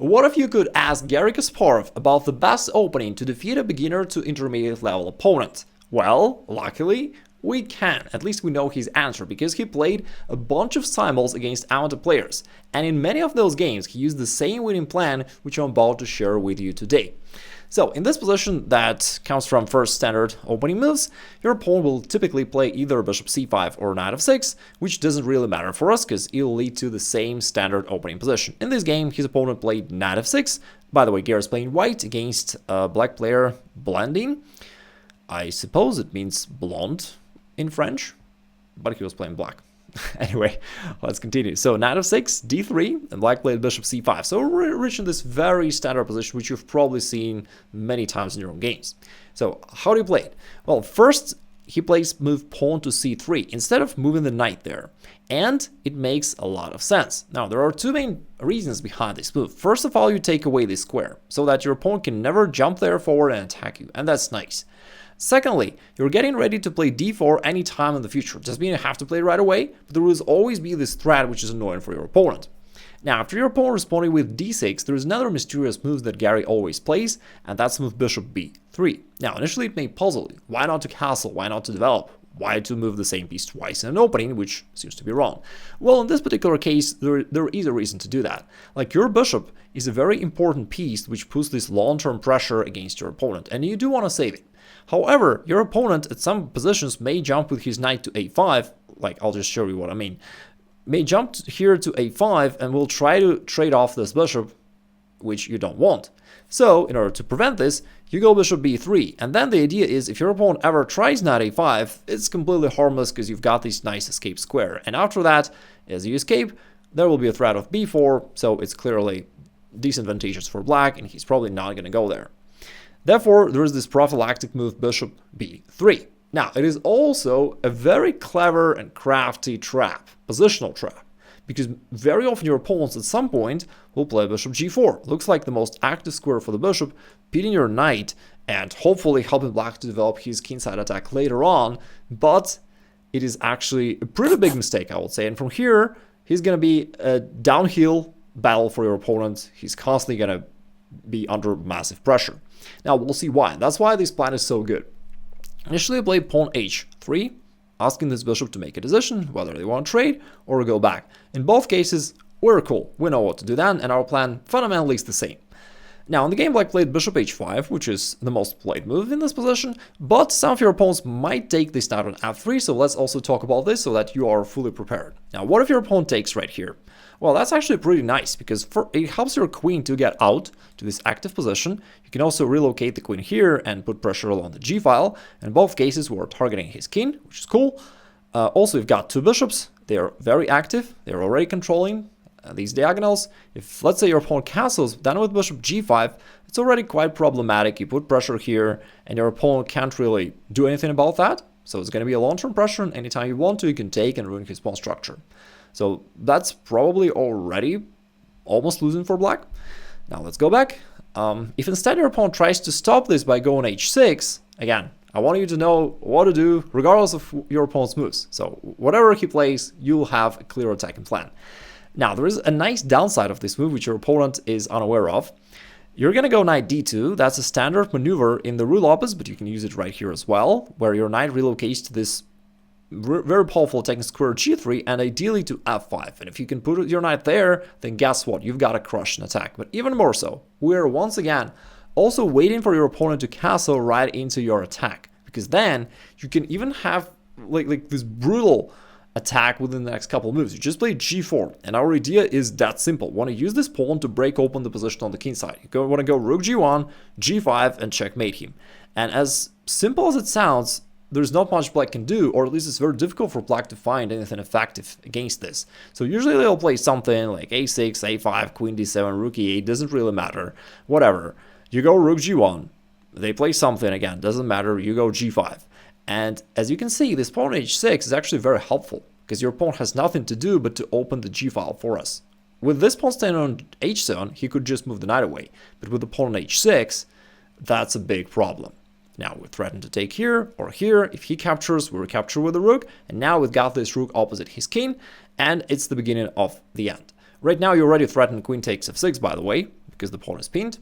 What if you could ask Garry Kasparov about the best opening to defeat a beginner to intermediate level opponent? Well, luckily, we can. At least we know his answer, because he played a bunch of simuls against amateur players, and in many of those games he used the same winning plan which I'm about to share with you today. So in this position that comes from first standard opening moves, your opponent will typically play either bishop c5 or knight f6, which doesn't really matter for us because it will lead to the same standard opening position. In this game, his opponent played knight f6. By the way, Gary's playing white against a black player blending. I suppose it means blonde in French, but he was playing black. Anyway, let's continue. So knight f6, d3, and black played bishop c5. So we're reaching this very standard position, which you've probably seen many times in your own games. So how do you play it? Well, first he plays move pawn to c3 instead of moving the knight there. And it makes a lot of sense. Now, there are two main reasons behind this move. First of all, you take away this square so that your opponent can never jump there forward and attack you, and that's nice. Secondly, you're getting ready to play d4 anytime in the future. Doesn't mean you have to play right away, but there will always be this threat which is annoying for your opponent. Now, after your opponent responding with d6, there is another mysterious move that Garry always plays, and that's move bishop b3. Now, initially it may puzzle you. Why not to castle? Why not to develop? Why to move the same piece twice in an opening, which seems to be wrong? Well, in this particular case, there is a reason to do that. Like, your bishop is a very important piece which puts this long-term pressure against your opponent, and you do want to save it. However, your opponent at some positions may jump with his knight to a5, like I'll just show you what I mean, may jump here to a5 and will try to trade off this bishop, which you don't want. So, in order to prevent this, you go bishop b3, and then the idea is if your opponent ever tries knight a5, it's completely harmless because you've got this nice escape square. And after that, as you escape, there will be a threat of b4, so it's clearly disadvantageous for black, and he's probably not going to go there. Therefore, there is this prophylactic move bishop b3. Now, it is also a very clever and crafty trap, positional trap, because very often your opponents at some point will play bishop g4. Looks like the most active square for the bishop, beating your knight and hopefully helping black to develop his kingside attack later on, but it is actually a pretty big mistake, I would say. And from here, he's going to be a downhill battle for your opponent. He's constantly going to be under massive pressure. Now, we'll see why. That's why this plan is so good. Initially, I played pawn h3, asking this bishop to make a decision, whether they want to trade or go back. In both cases, we're cool. We know what to do then, and our plan fundamentally is the same. Now, in the game, black played bishop h5, which is the most played move in this position, but some of your opponents might take this knight on f3, so let's also talk about this so that you are fully prepared. Now, what if your opponent takes right here? Well, that's actually pretty nice, because it helps your queen to get out to this active position. You can also relocate the queen here and put pressure along the g-file. In both cases, we're targeting his king, which is cool. Also, you've got two bishops. They are very active. They're already controlling these diagonals. If, let's say, your opponent castles, then with bishop g5, it's already quite problematic. You put pressure here, and your opponent can't really do anything about that. So it's going to be a long-term pressure, and anytime you want to, you can take and ruin his pawn structure. So that's probably already almost losing for black. Now let's go back. If instead your opponent tries to stop this by going h6, again, I want you to know what to do regardless of your opponent's moves. So whatever he plays, you'll have a clear attacking plan. Now there is a nice downside of this move which your opponent is unaware of. You're going to go knight d2. That's a standard maneuver in the Rue Lopez, but you can use it right here as well, where your knight relocates to this very powerful attacking square g3 and ideally to f5. And if you can put your knight there, then guess what? You've got a crush and attack. But even more so, we're once again also waiting for your opponent to castle right into your attack, because then you can even have like this brutal attack within the next couple of moves. You just play g4, and our idea is that simple. We want to use this pawn to break open the position on the king side. You want to go rook g1, g5, and checkmate him. And as simple as it sounds, there's not much black can do, or at least it's very difficult for black to find anything effective against this. So usually they'll play something like a6, a5, queen d7, rook e8, doesn't really matter, whatever. You go rook g1, they play something again, doesn't matter, you go g5. And as you can see, this pawn h6 is actually very helpful, because your pawn has nothing to do but to open the g-file for us. With this pawn standing on h7, he could just move the knight away, but with the pawn on h6, that's a big problem. Now we're threatened to take here or here. If he captures, we recapture with the rook. And now we've got this rook opposite his king. And it's the beginning of the end. Right now you already threatened queen takes f6, by the way, because the pawn is pinned.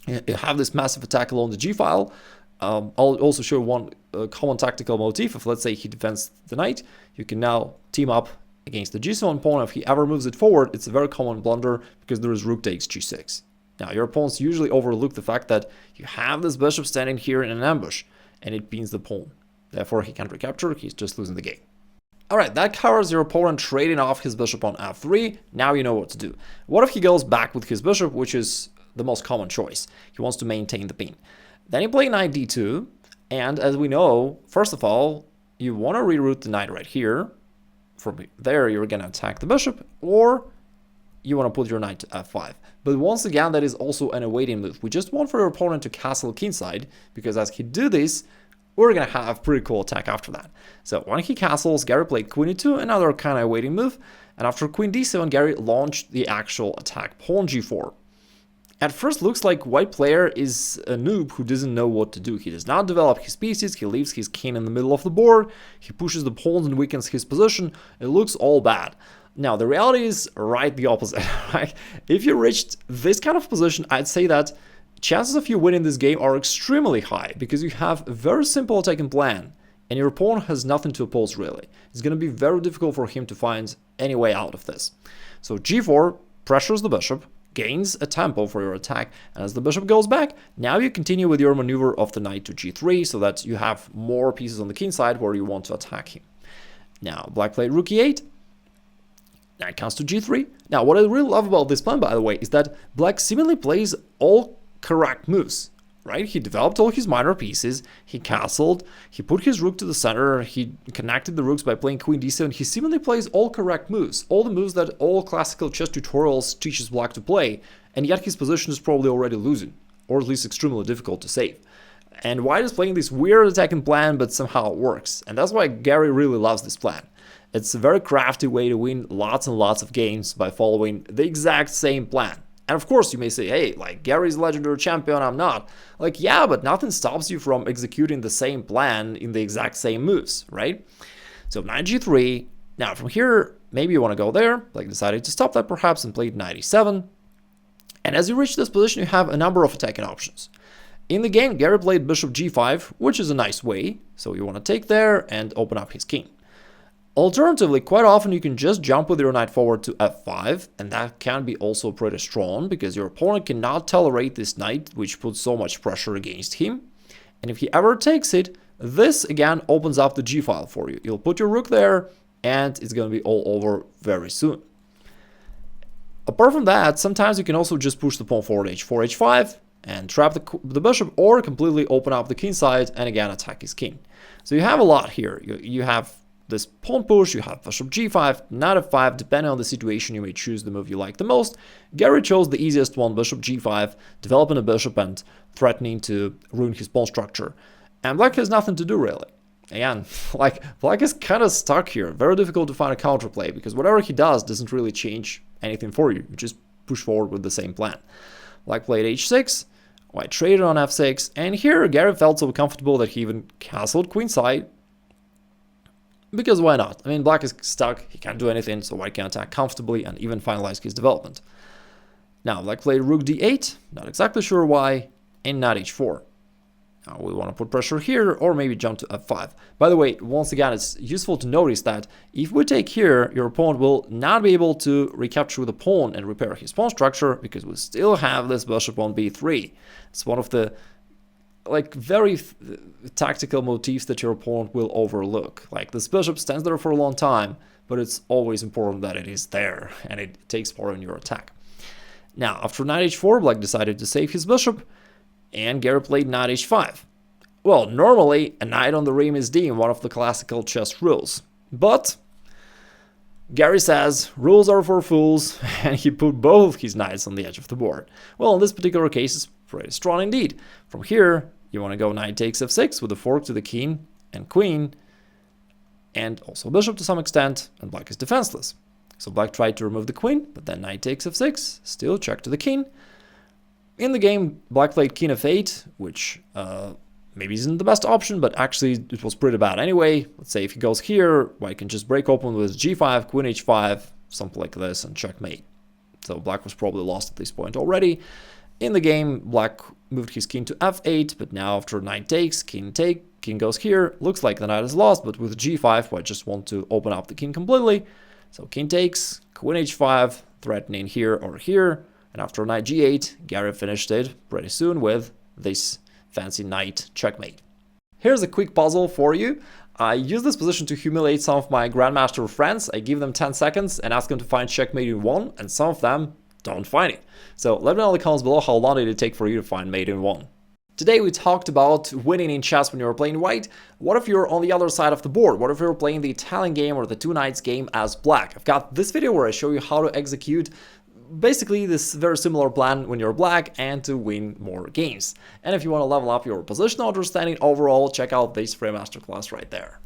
You have this massive attack along the g-file. I'll also show one common tactical motif. If, let's say, he defends the knight, you can now team up against the g7 pawn. If he ever moves it forward, it's a very common blunder because there is rook takes g6. Now, your opponents usually overlook the fact that you have this bishop standing here in an ambush, and it pins the pawn. Therefore, he can't recapture, he's just losing the game. Alright, that covers your opponent trading off his bishop on f3. Now you know what to do. What if he goes back with his bishop, which is the most common choice? He wants to maintain the pin. Then you play knight d2, and as we know, first of all, you want to reroute the knight right here. From there, you're going to attack the bishop, or you want to put your knight to f5. But once again, that is also an awaiting move. We just want for your opponent to castle kingside, because as he do this, we're going to have a pretty cool attack after that. So when he castles, Garry played queen e2, another kind of waiting move. And after queen d7, Garry launched the actual attack, pawn g4. At first looks like white player is a noob who doesn't know what to do. He does not develop his pieces, he leaves his king in the middle of the board, he pushes the pawns and weakens his position. It looks all bad. Now, the reality is right the opposite. Right? If you reached this kind of position, I'd say that chances of you winning this game are extremely high because you have a very simple attacking plan and your opponent has nothing to oppose really. It's going to be very difficult for him to find any way out of this. So g4 pressures the bishop, gains a tempo for your attack, and as the bishop goes back, now you continue with your maneuver of the knight to g3 so that you have more pieces on the king side where you want to attack him. Now, black played rook e8. Knight comes to g3. Now, what I really love about this plan, by the way, is that black seemingly plays all correct moves, right? He developed all his minor pieces, he castled, he put his rook to the center, he connected the rooks by playing queen d7. He seemingly plays all correct moves, all the moves that all classical chess tutorials teaches black to play, and yet his position is probably already losing, or at least extremely difficult to save. And white is playing this weird attacking plan, but somehow it works. And that's why Garry really loves this plan. It's a very crafty way to win lots and lots of games by following the exact same plan. And of course you may say, hey, like Garry's legendary champion, I'm not. Like, yeah, but nothing stops you from executing the same plan in the exact same moves, right? So knight g3. Now from here, maybe you want to go there. Like decided to stop that perhaps and played knight e7. And as you reach this position, you have a number of attacking options. In the game, Garry played bishop g5, which is a nice way. So you want to take there and open up his king. Alternatively, quite often you can just jump with your knight forward to f5, and that can be also pretty strong because your opponent cannot tolerate this knight, which puts so much pressure against him. And if he ever takes it, this again opens up the g-file for you. You'll put your rook there, and it's going to be all over very soon. Apart from that, sometimes you can also just push the pawn forward h4, h5, and trap the bishop, or completely open up the king side and again attack his king. So you have a lot here. You have this pawn push, you have bishop g5, knight f5, depending on the situation you may choose the move you like the most. Garry chose the easiest one, bishop g5, developing a bishop and threatening to ruin his pawn structure. And black has nothing to do really. Again, like black is kind of stuck here, very difficult to find a counterplay because whatever he does doesn't really change anything for you, you just push forward with the same plan. Black played h6, white traded on f6, and here Garry felt so comfortable that he even castled queenside. Because why not? I mean, black is stuck, he can't do anything, so white can attack comfortably and even finalize his development. Now, black played rook d8, not exactly sure why, and knight h4. Now, we want to put pressure here, or maybe jump to f5. By the way, once again, it's useful to notice that if we take here, your opponent will not be able to recapture the pawn and repair his pawn structure, because we still have this bishop on b3. It's one of the like very tactical motifs that your opponent will overlook. Like this bishop stands there for a long time, but it's always important that it is there and it takes part in your attack. Now, after knight h4, black decided to save his bishop, and Garry played knight h5. Well, normally a knight on the rim is deemed one of the classical chess rules, but Garry says rules are for fools, and he put both his knights on the edge of the board. Well, in this particular case, it's pretty strong indeed. From here, you want to go knight takes f6 with a fork to the king and queen, and also bishop to some extent, and black is defenseless. So black tried to remove the queen, but then knight takes f6, still check to the king. In the game, black played king f8, which maybe isn't the best option, but actually it was pretty bad anyway. Let's say if he goes here, white can just break open with g5, queen h5, something like this, and checkmate. so black was probably lost at this point already. In the game, black moved his king to f8, but now after knight takes, king goes here. Looks like the knight is lost, but with g5, I just want to open up the king completely. So king takes, queen h5, threatening here or here. And after knight g8, Garry finished it pretty soon with this fancy knight checkmate. Here's a quick puzzle for you. I use this position to humiliate some of my grandmaster friends. I give them 10 seconds and ask them to find checkmate in 1, and some of them don't find it. So let me know in the comments below how long did it take for you to find mate in 1. Today we talked about winning in chess when you're playing white. What if you're on the other side of the board? What if you're playing the Italian game or the two knights game as black? I've got this video where I show you how to execute basically this very similar plan when you're black and to win more games. And if you want to level up your positional understanding overall, check out this free masterclass right there.